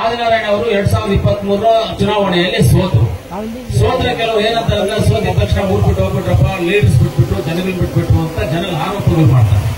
ಆದಿನಾರಾಯಣ ಅವರು 2023 ಚುನಾವಣೆಯಲ್ಲಿ ಸೋತ್ರ ಕೆಲವು ಏನಂತಾರೆ ಸೋತಿದ ತಕ್ಷಣ ಊರ್ ಬಿಟ್ಟು ಹೋಗ್ಬಿಟ್ರಪ್ಪ, ಲೀಡರ್ಸ್ ಬಿಟ್ಬಿಟ್ರು, ಜನಗಳು ಬಿಟ್ಬಿಟ್ರು ಅಂತ ಜನಗಳು ಆರೋಪಗಳು ಮಾಡ್ತಾರೆ.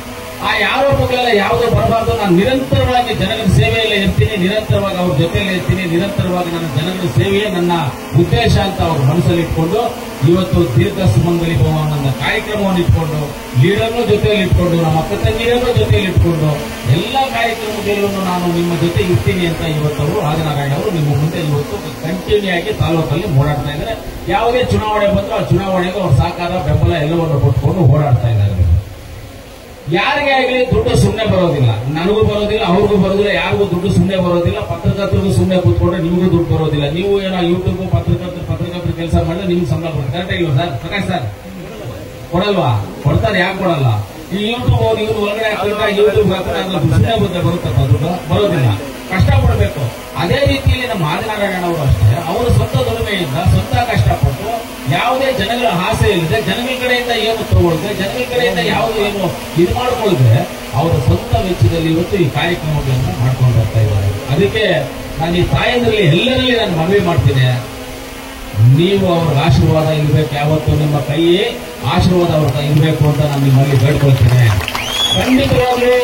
ಆ ಆರೋಪಗಳೆಲ್ಲ ಯಾವುದೋ ಬರಬಾರ್ದು. ನಾನು ನಿರಂತರವಾಗಿ ಜನಗಳ ಸೇವೆಯಲ್ಲೇ ಇರ್ತೀನಿ, ನಿರಂತರವಾಗಿ ಅವ್ರ ಜೊತೆಯಲ್ಲೇ ಇರ್ತೀನಿ, ನಿರಂತರವಾಗಿ ನನ್ನ ಜನಗಳ ಸೇವೆಯೇ ನನ್ನ ಉದ್ದೇಶ ಅಂತ ಅವ್ರ ಮನಸ್ಸಲ್ಲಿ ಇಟ್ಕೊಂಡು ಇವತ್ತು ದೀರ್ಘ ಸುಮಂಗಲಿ ಭವನ ನನ್ನ ಕಾರ್ಯಕ್ರಮವನ್ನು ಇಟ್ಕೊಂಡು ಲೀಡರ್ನು ಜೊತೆಯಲ್ಲಿ ಇಟ್ಕೊಂಡು ನಮ್ಮ ಅಕ್ಕ ತಂಗಿಯರನ್ನು ಜೊತೆಯಲ್ಲಿ ಇಟ್ಕೊಂಡು ಎಲ್ಲ ಕಾರ್ಯಕ್ರಮದಲ್ಲೂ ನಾನು ನಿಮ್ಮ ಜೊತೆ ಇರ್ತೀನಿ ಅಂತ ಇವತ್ತವರು ಆದಿನಾರಾಯಣ ಅವರು ನಿಮ್ಮ ಮುಂದೆ ಇವತ್ತು ಕಂಟಿನ್ಯೂ ಆಗಿ ತಾಲೂಕಲ್ಲಿ ಓಡಾಡ್ತಾ ಇದ್ದಾರೆ. ಯಾವುದೇ ಚುನಾವಣೆ ಬಂದರೂ ಆ ಚುನಾವಣೆಗೆ ಅವ್ರ ಸಹಕಾರ ಬೆಂಬಲ ಎಲ್ಲವನ್ನು ಕೊಟ್ಕೊಂಡು ಓಡಾಡ್ತಾ ಇದ್ದಾರೆ. ಯಾರಿಗೆ ಆಗಲಿ ದುಡ್ಡು ಸುಮ್ಮನೆ ಬರೋದಿಲ್ಲ, ನನಗೂ ಬರೋದಿಲ್ಲ, ಅವ್ರಿಗೂ ಬರೋದಿಲ್ಲ, ಯಾರಿಗೂ ದುಡ್ಡು ಸುಮ್ಮನೆ ಬರೋದಿಲ್ಲ. ಪತ್ರಕರ್ತರಿಗೂ ಸುಮ್ಮನೆ ಕೂತ್ಕೊಂಡ್ರೆ ನಿಮಗೂ ದುಡ್ಡು ಬರೋದಿಲ್ಲ. ನೀವು ಏನೋ ಯೂಟ್ಯೂಬ್ ಪತ್ರಕರ್ತರ ಕೆಲಸ ಮಾಡಿದ್ರೆ ನಿಮ್ಗೆ ಸಂಬಳ ಬರುತ್ತೆ. ಕರೆಕ್ಟ್ ಇಲ್ವಾ ಸರ್? ಪ್ರಕಾಶ್ ಸರ್ ಕೊಡಲ್ವಾ? ಕೊಡ್ತಾರೆ. ಯಾಕೆ ಕೊಡಲ್ಲ? ಈ ಯೂಟ್ಯೂಬ್ ಹೋಗಿ ಇವ್ರು ಒಳಗಡೆ ಹಾಕಿದ್ರೆ ಯೂಟ್ಯೂಬ್ ಹಾಕಿದ್ರೆ ಸುಮ್ಮನೆ ಬರುತ್ತಪ್ಪ, ದುಡ್ಡು ಬರೋದಿಲ್ಲ, ಕಷ್ಟಪಡಬೇಕು. ಅದೇ ರೀತಿಯಲ್ಲಿ ನಮ್ಮ ಆದಿನಾರಾಯಣ ಅವರು ಅಷ್ಟೇ, ಅವರು ಸ್ವಂತ ದುಡಿಮೆಯಿಂದ ಸ್ವಂತ ಕಷ್ಟಪಟ್ಟು ಯಾವುದೇ ಜನಗಳ ಆಸೆ ಇಲ್ಲದೆ ಜನಗಳ ಕಡೆಯಿಂದ ಏನು ತಗೊಳ್ದೆ, ಜನಗಳ ಕಡೆಯಿಂದ ಯಾವುದು ಏನು ಇದು ಮಾಡಿಕೊಳ್ಳದೆ ಅವರ ಸ್ವಂತ ವೆಚ್ಚದಲ್ಲಿ ಇವತ್ತು ಈ ಕಾರ್ಯಕ್ರಮಗಳನ್ನು ಮಾಡ್ಕೊಂಡು ಬರ್ತಾ ಇದ್ದಾರೆ. ಅದಕ್ಕೆ ನಾನು ಈ ತಾಯಂದ್ರಲ್ಲಿ ಎಲ್ಲರಲ್ಲಿ ನಾನು ಮನವಿ ಮಾಡ್ತೀನಿ, ನೀವು ಅವ್ರ ಆಶೀರ್ವಾದ ಇರಬೇಕು, ಯಾವತ್ತು ನಿಮ್ಮ ಕೈ ಆಶೀರ್ವಾದ ಅವ್ರ ಇರಬೇಕು ಅಂತ ನಾನು ನಿಮ್ಮಲ್ಲಿ ಬೇಡ್ಕೊಳ್ತೀನಿ. ಖಂಡಿತವಾಗ್ಲೂ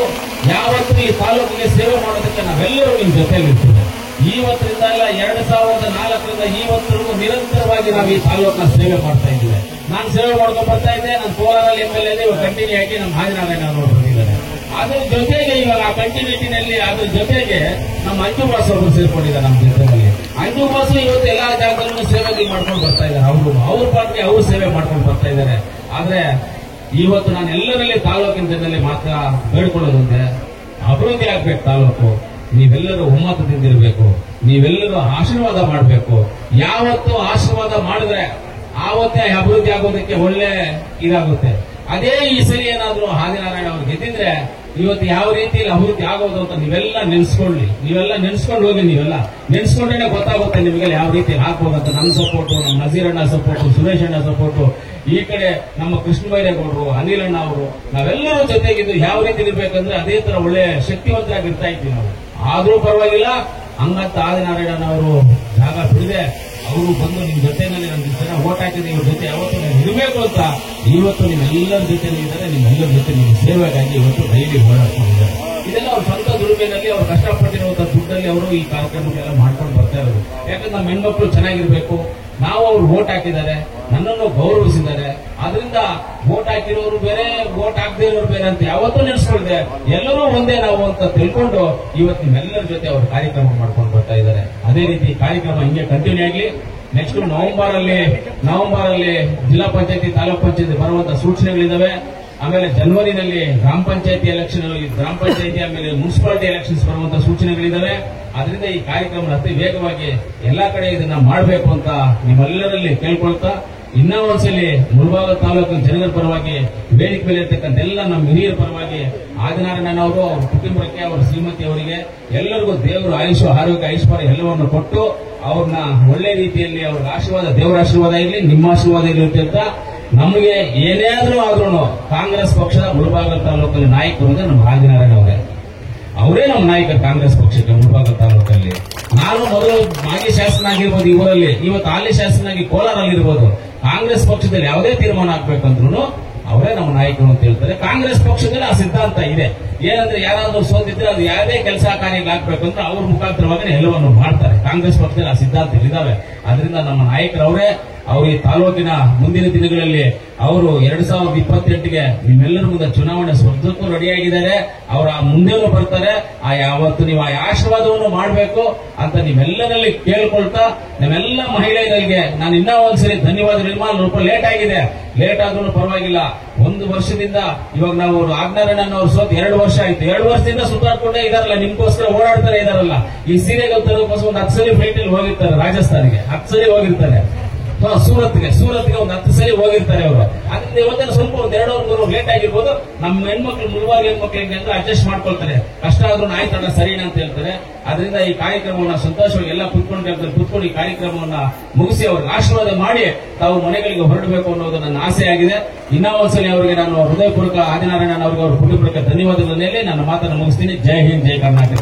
ಯಾವತ್ತೂ ಈ ತಾಲೂಕಿಗೆ ಸೇವೆ ಮಾಡೋದಕ್ಕೆ ನಾವೆಲ್ಲರೂ ನಿಮ್ಮ ಜೊತೆಯಲ್ಲಿರ್ತೀವಿ. ಇವತ್ತರಿಂದ ಅಲ್ಲ, 2004ರಿಂದ ಇವತ್ತರೆಗೂ ನಿರಂತರವಾಗಿ ನಾವು ಈ ತಾಲೂಕನ್ನ ಸೇವೆ ಮಾಡ್ತಾ ಇದ್ದೀವಿ. ನಾನು ಸೇವೆ ಮಾಡ್ಕೊಂಡು ಬರ್ತಾ ಇದ್ದೆ. ನಾನು ಕೋಲಾರಲ್ಲಿ MLA ಇವಾಗ ಕಂಟಿನ್ಯೂ ಆಗಿ ನಮ್ಮ ಆದಿನಾರಾಯಣ ಅವರು ಬಂದಿದ್ದಾರೆ. ಅದ್ರ ಜೊತೆಗೆ ಇವಾಗ ಆ ಕಂಟಿನ್ಯೂಟಿನಲ್ಲಿ ಅದ್ರ ಜೊತೆಗೆ ನಮ್ಮ ಅಂಜು ಬಾಸ್ ಅವರು ಸೇರ್ಕೊಂಡಿದ್ದಾರೆ ನಮ್ಮ ಜೊತೆಯಲ್ಲಿ. ಅಂಜು ಬಾಸು ಇವತ್ತು ಎಲ್ಲಾ ಜಾಗದಲ್ಲೂ ಸೇವೆ ಮಾಡ್ಕೊಂಡು ಬರ್ತಾ ಇದ್ದಾರೆ. ಅವ್ರ ಪಾತ್ರೆ ಅವರು ಸೇವೆ ಮಾಡ್ಕೊಂಡು ಬರ್ತಾ ಇದ್ದಾರೆ. ಆದ್ರೆ ಇವತ್ತು ನಾನು ಎಲ್ಲರಲ್ಲಿ ತಾಲೂಕಿನ ಜನರಲ್ಲಿ ಮಾತ್ರ ಬೇಡ್ಕೊಳ್ಳೋದಂತೆ, ಅಭಿವೃದ್ಧಿ ಆಗ್ಬೇಕು ತಾಲೂಕು. ನೀವೆಲ್ಲರೂ ಒಮ್ಮತದಿಂದಿರಬೇಕು, ನೀವೆಲ್ಲರೂ ಆಶೀರ್ವಾದ ಮಾಡಬೇಕು. ಯಾವತ್ತು ಆಶೀರ್ವಾದ ಮಾಡಿದ್ರೆ ಆವತ್ತೇ ಅಭಿವೃದ್ಧಿ ಆಗೋದಕ್ಕೆ ಒಳ್ಳೆ ಇದಾಗುತ್ತೆ. ಅದೇ ಈ ಸರಿ ಏನಾದ್ರು ಆದಿನಾರಾಯಣ ಅವ್ರು ಗೆದ್ದಿದ್ರೆ ಇವತ್ತು ಯಾವ ರೀತಿಯಲ್ಲಿ ಅಭಿವೃದ್ಧಿ ಆಗೋದು ಅಂತ ನೀವೆಲ್ಲ ನೆನೆಸ್ಕೊಳ್ಳಿ. ನೀವೆಲ್ಲ ನೆನೆಸ್ಕೊಂಡು ಹೋಗಿ, ನೀವೆಲ್ಲ ನೆನೆಸ್ಕೊಂಡ್ರೆ ಗೊತ್ತಾಗುತ್ತೆ ನಿಮಗೆ ಯಾವ ರೀತಿಯಲ್ಲಿ ಆಗ್ಬೋದಂತ. ನನ್ನ ಸಪೋರ್ಟು, ನಮ್ಮ ನಜೀರಣ್ಣ ಸಪೋರ್ಟು, ಸುರೇಶ್ ಅಣ್ಣ ಸಪೋರ್ಟು, ಈ ಕಡೆ ನಮ್ಮ ಕೃಷ್ಣ ಬೈರೇಗೌಡರು, ಅನಿಲ್ ಅಣ್ಣ ಅವರು, ನಾವೆಲ್ಲರೂ ಜೊತೆಗಿದ್ದು ಯಾವ ರೀತಿ ಇರ್ಬೇಕಂದ್ರೆ ಅದೇ ತರ ಒಳ್ಳೆ ಶಕ್ತಿವಂತರಾಗಿರ್ತಾ ಇದ್ವಿ ನಾವು. ಆದ್ರೂ ಪರವಾಗಿಲ್ಲ, ಹಂಗಂತ ಆದಿನಾರಾಯಣ ಅವರು ಜಾಗ ಬಿಡದೆ ಅವರು ಬಂದು ನಿಮ್ ಜೊತೆನಲ್ಲಿ ನಮ್ಗೆ ಜನ ಓಟ್ ಹಾಕಿದ್ರೆ ಇವ್ರ ಜೊತೆ ಯಾವತ್ತೂ ನೀವು ಇರಬೇಕು ಅಂತ ಇವತ್ತು ನಿಮ್ಮೆಲ್ಲರ ಜೊತೆ ಇದ್ದಾರೆ. ನಿಮ್ಮೆಲ್ಲರ ಜೊತೆ ನಿಮ್ಮ ಸೇವೆಗಾಗಿ ಇವತ್ತು ಡೈಲಿ ಓಡಾಡ್ಕೊಂಡಿದ್ದಾರೆ. ಇದೆಲ್ಲ ಅವ್ರ ಸ್ವಂತ ದುಡಿಮೆನಲ್ಲಿ ಅವ್ರು ಕಷ್ಟಪಟ್ಟಿರುವಂತಹ ದುಡ್ಡಲ್ಲಿ ಅವರು ಈ ಕಾರ್ಯಕ್ರಮಕ್ಕೆಲ್ಲ ಮಾಡ್ಕೊಂಡು ಬರ್ತಾ ಇರೋದು. ಯಾಕಂದ್ರೆ ನಮ್ಮ ಹೆಣ್ಮಕ್ಳು ಚೆನ್ನಾಗಿರ್ಬೇಕು. ನಾವು ಅವ್ರು ವೋಟ್ ಹಾಕಿದ್ದಾರೆ, ನನ್ನನ್ನು ಗೌರವಿಸಿದ್ದಾರೆ. ಆದ್ರಿಂದ ವೋಟ್ ಹಾಕಿರೋರು ಬೇರೆ, ವೋಟ್ ಹಾಕದೇ ಇರೋರು ಬೇರೆ ಅಂತ ಯಾವತ್ತೂ ನೆನೆಸ್ಕೊಳ್ದೆ ಎಲ್ಲರೂ ಒಂದೇ ನಾವು ಅಂತ ತಿಳ್ಕೊಂಡು ಇವತ್ತು ನಿಮ್ಮೆಲ್ಲರ ಜೊತೆ ಅವರು ಕಾರ್ಯಕ್ರಮ ಮಾಡ್ಕೊಂಡು ಬರ್ತಾ ಇದ್ದಾರೆ. ಅದೇ ರೀತಿ ಕಾರ್ಯಕ್ರಮ ಹಿಂಗೆ ಕಂಟಿನ್ಯೂ ಆಗಲಿ. ನೆಕ್ಸ್ಟ್ ನವೆಂಬರ್ ಅಲ್ಲಿ ಜಿಲ್ಲಾ ಪಂಚಾಯತಿ, ತಾಲೂಕ್ ಪಂಚಾಯತಿ ಬರುವಂತಹ ಸೂಚನೆಗಳಿದ್ದಾವೆ. ಆಮೇಲೆ ಜನವರಿನಲ್ಲಿ ಗ್ರಾಮ ಪಂಚಾಯತಿ ಎಲೆಕ್ಷನ್, ಗ್ರಾಮ ಪಂಚಾಯತಿ ಆಮೇಲೆ ಮುನ್ಸಿಪಾಲಿಟಿ ಎಲೆಕ್ಷನ್ಸ್ ಬರುವಂತಹ ಸೂಚನೆಗಳಿದ್ದಾವೆ. ಅದರಿಂದ ಈ ಕಾರ್ಯಕ್ರಮ ಅತಿ ವೇಗವಾಗಿ ಎಲ್ಲಾ ಕಡೆ ಇದನ್ನ ಮಾಡಬೇಕು ಅಂತ ನಿಮ್ಮೆಲ್ಲರಲ್ಲಿ ಕೇಳ್ಕೊಳ್ತಾ, ಇನ್ನೂ ಒಂದ್ಸಲಿ ಮುಳಬಾಗಿಲು ತಾಲೂಕಿನ ಜನರ ಪರವಾಗಿ, ವೇದಿಕೆ ಮೇಲೆ ಇರ್ತಕ್ಕಂಥ ಎಲ್ಲ ನಮ್ಮ ಹಿರಿಯರ ಪರವಾಗಿ ಆದಿನಾರಾಯಣ ಅವರು, ಅವ್ರ ಕುಟುಂಬಕ್ಕೆ, ಅವರ ಶ್ರೀಮತಿ ಅವರಿಗೆ ಎಲ್ಲರಿಗೂ ದೇವರು ಆಯುಷ್, ಆರೋಗ್ಯ, ಐಶ್ವರ್ಯ ಎಲ್ಲವನ್ನು ಕೊಟ್ಟು ಅವ್ರನ್ನ ಒಳ್ಳೆ ರೀತಿಯಲ್ಲಿ ಅವ್ರ ಆಶೀರ್ವಾದ, ದೇವರ ಆಶೀರ್ವಾದ ಇರಲಿ, ನಿಮ್ಮ ಆಶೀರ್ವಾದ ಇರಲಿ ಅಂತ ನಮಗೆ ಏನೇ ಆದ್ರೂ ಕಾಂಗ್ರೆಸ್ ಪಕ್ಷದ ಮುಳಬಾಗಿಲು ತಾಲೂಕಲ್ಲಿ ನಾಯಕರು ಅಂದ್ರೆ ನಮ್ಮ ಆದಿನಾರಾಯಣ ಅವರೇ ನಮ್ಮ ನಾಯಕರು ಕಾಂಗ್ರೆಸ್ ಪಕ್ಷಕ್ಕೆ ಮುಳಬಾಗಿಲು ತಾಲೂಕಲ್ಲಿ. ನಾನು ಮೊದಲು ಮಾಜಿ ಶಾಸನ ಆಗಿರ್ಬೋದು ಈ ಊರಲ್ಲಿ, ಇವತ್ತು ಹಾಲಿ ಶಾಸನಾಗಿ ಕೋಲಾರಲ್ಲಿರ್ಬೋದು. ಕಾಂಗ್ರೆಸ್ ಪಕ್ಷದಲ್ಲಿ ಯಾವುದೇ ತೀರ್ಮಾನ ಆಗ್ಬೇಕಂದ್ರೂ ಅವರೇ ನಮ್ಮ ನಾಯಕರು ಅಂತ ಹೇಳ್ತಾರೆ. ಕಾಂಗ್ರೆಸ್ ಪಕ್ಷದಲ್ಲಿ ಆ ಸಿದ್ಧಾಂತ ಇದೆ. ಏನಂದ್ರೆ ಯಾರಾದ್ರೂ ಸೋತಿದ್ರೆ ಅದು ಯಾವುದೇ ಕೆಲಸ ಕಾರ್ಯಗಳಾಗಬೇಕಂದ್ರೆ ಅವ್ರ ಮುಖಾಂತರವಾಗಿ ಎಲ್ಲವನ್ನು ಮಾಡ್ತಾರೆ. ಕಾಂಗ್ರೆಸ್ ಪಕ್ಷದಲ್ಲಿ ಆ ಸಿದ್ಧಾಂತ ಇದಾವೆ. ಅದರಿಂದ ನಮ್ಮ ನಾಯಕರು ಅವರೇ. ಅವರು ಈ ತಾಲೂಕಿನ ಮುಂದಿನ ದಿನಗಳಲ್ಲಿ ಅವರು 2028ಗೆ ನಿಮ್ಮೆಲ್ಲರ ಮುಂದೆ ಚುನಾವಣೆ ಸ್ಪರ್ಧಕ್ಕೂ ರೆಡಿಯಾಗಿದ್ದಾರೆ. ಅವರ ಮುಂದೆನೂ ಬರ್ತಾರೆ. ಯಾವತ್ತು ನೀವು ಆ ಆಶೀರ್ವಾದವನ್ನು ಮಾಡಬೇಕು ಅಂತ ನಿಮ್ಮೆಲ್ಲರಲ್ಲಿ ಕೇಳ್ಕೊಳ್ತಾ, ನಮ್ಮೆಲ್ಲ ಮಹಿಳೆಯರಿಗೆ ನಾನು ಇನ್ನೂ ಒಂದ್ಸರಿ ಧನ್ಯವಾದಗಳು. ಸ್ವಲ್ಪ ಲೇಟ್ ಆಗಿದೆ, ಲೇಟ್ ಆದ್ರೂ ಪರವಾಗಿಲ್ಲ. 1 ವರ್ಷದಿಂದ ಇವಾಗ ನಾವು ಆದಿನಾರಾಯಣ ಅವರು ಸೋತ್ 2 ವರ್ಷ ಆಯ್ತು. 2 ವರ್ಷದಿಂದ ಸುತ್ತಾಡ್ಕೊಂಡೇ ಇದಾರಲ್ಲ, ನಿಮ್ಗೋಸ್ಕರ ಓಡಾಡ್ತಾರೆ ಇದಾರಲ್ಲ. ಈ ಸೀರೆಗಳು ತರೋಕೋಸ್ಕರ ಒಂದು 10 ಸರಿ ಫ್ಲೈಟ್ ಅಲ್ಲಿ ಹೋಗಿರ್ತಾರೆ, ರಾಜಸ್ಥಾನಿಗೆ 10 ಸರಿ ಹೋಗಿರ್ತಾರೆ, ಸೂರತ್ಗೆ 10 ಸರಿ ಹೋಗಿರ್ತಾರೆ ಅವರು. ಅದರಿಂದ ಇವತ್ತೇನು ಸ್ವಲ್ಪ 2-3 ಲೇಟ್ ಆಗಿರ್ಬೋದು. ನಮ್ಮ ಹೆಣ್ಮಕ್ಳು, ಮುಳುವಾಗಿ ಹೆಣ್ಮಕ್ಳಿಗೆ ಅಂದ್ರೆ ಅಡ್ಜಸ್ಟ್ ಮಾಡ್ಕೊಳ್ತಾರೆ. ಕಷ್ಟ ಆದ್ರೂ ಆಯ್ತಣ್ಣ ಸರಿನಾ ಅಂತ ಹೇಳ್ತಾರೆ. ಅದರಿಂದ ಈ ಕಾರ್ಯಕ್ರಮವನ್ನು ಸಂತೋಷವಾಗಿ ಎಲ್ಲ ಕುತ್ಕೊಂಡು ಈ ಕಾರ್ಯಕ್ರಮವನ್ನ ಮುಗಿಸಿ ಅವ್ರಿಗೆ ಆಶೀರ್ವಾದ ಮಾಡಿ ತಾವು ಮನೆಗಳಿಗೆ ಹೊರಡಬೇಕು ಅನ್ನೋದು ನನ್ನ ಆಸೆ ಆಗಿದೆ. ಇನ್ನೂ ಒಂದ್ಸಲಿ ಅವರಿಗೆ ನಾನು ಹೃದಯಪೂರ್ವಕ ಆದಿನಾರಾಯಣ ಅವರಿಗೆ, ಅವ್ರ ಕುಟುಂಬಕ್ಕೆ ಧನ್ಯವಾದಗಳನ್ನೇ ನನ್ನ ಮಾತನ್ನು ಮುಗಿಸ್ತೀನಿ. ಜೈ ಹಿಂದ್, ಜೈ ಕರ್ನಾಟಕ.